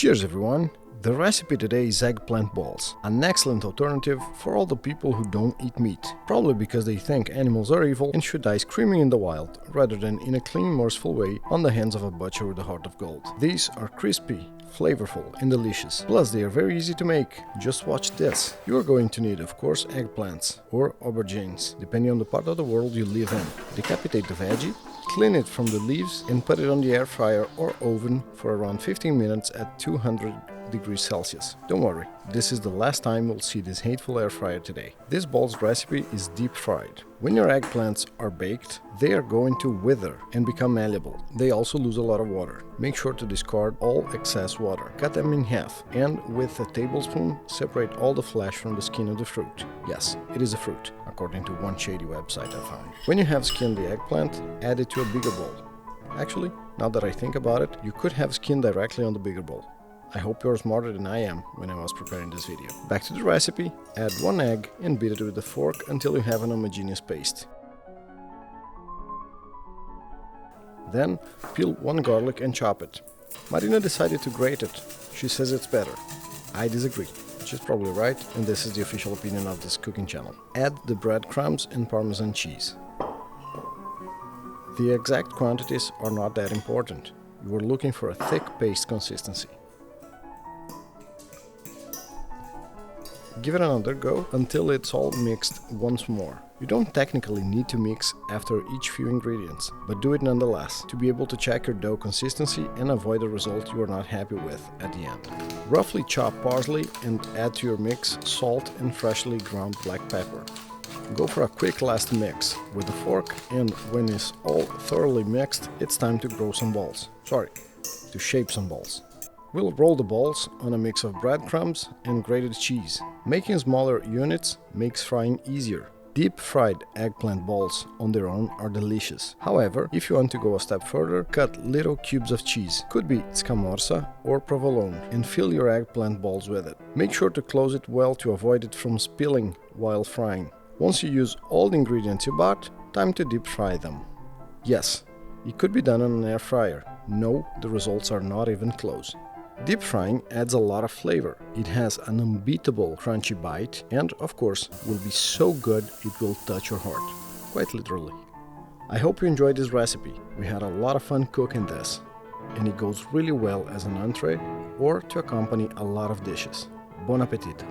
Cheers everyone! The recipe today is eggplant balls, an excellent alternative for all the people who don't eat meat, probably because they think animals are evil and should die screaming in the wild, rather than in a clean, merciful way on the hands of a butcher with a heart of gold. These are crispy, flavorful and delicious, plus they are very easy to make. Just watch this. You are going to need, of course, eggplants or aubergines, depending on the part of the world you live in. Decapitate the veggie, clean it from the leaves and put it on the air fryer or oven for around 15 minutes at 200 degrees Celsius. Don't worry, this is the last time you'll see this hateful air fryer today. This ball's recipe is deep fried. When your eggplants are baked, they are going to wither and become malleable. They also lose a lot of water. Make sure to discard all excess water. Cut them in half and with a tablespoon separate all the flesh from the skin of the fruit. Yes, it is a fruit, according to one shady website I found. When you have skinned the eggplant, add it to a bigger bowl. Actually, now that I think about it, you could have skin directly on the bigger bowl. I hope you're smarter than I am when I was preparing this video. Back to the recipe, add 1 egg and beat it with a fork until you have an homogeneous paste. Then, peel 1 garlic and chop it. Marina decided to grate it. She says it's better. I disagree. She's probably right, and this is the official opinion of this cooking channel. Add the breadcrumbs and Parmesan cheese. The exact quantities are not that important. You are looking for a thick paste consistency. Give it another go until it's all mixed once more. You don't technically need to mix after each few ingredients, but do it nonetheless to be able to check your dough consistency and avoid a result you are not happy with at the end. Roughly chop parsley and add to your mix salt and freshly ground black pepper. Go for a quick last mix with a fork, and when it's all thoroughly mixed, it's time to grow some balls. To shape some balls. We'll roll the balls on a mix of breadcrumbs and grated cheese. Making smaller units makes frying easier. Deep fried eggplant balls on their own are delicious. However, if you want to go a step further, cut little cubes of cheese, could be scamorza or provolone, and fill your eggplant balls with it. Make sure to close it well to avoid it from spilling while frying. Once you use all the ingredients you bought, time to deep fry them. Yes, it could be done on an air fryer. No, the results are not even close. Deep frying adds a lot of flavor. It has an unbeatable crunchy bite and, of course, will be so good it will touch your heart. Quite literally. I hope you enjoyed this recipe. We had a lot of fun cooking this, and it goes really well as an entree or to accompany a lot of dishes. Bon appetit!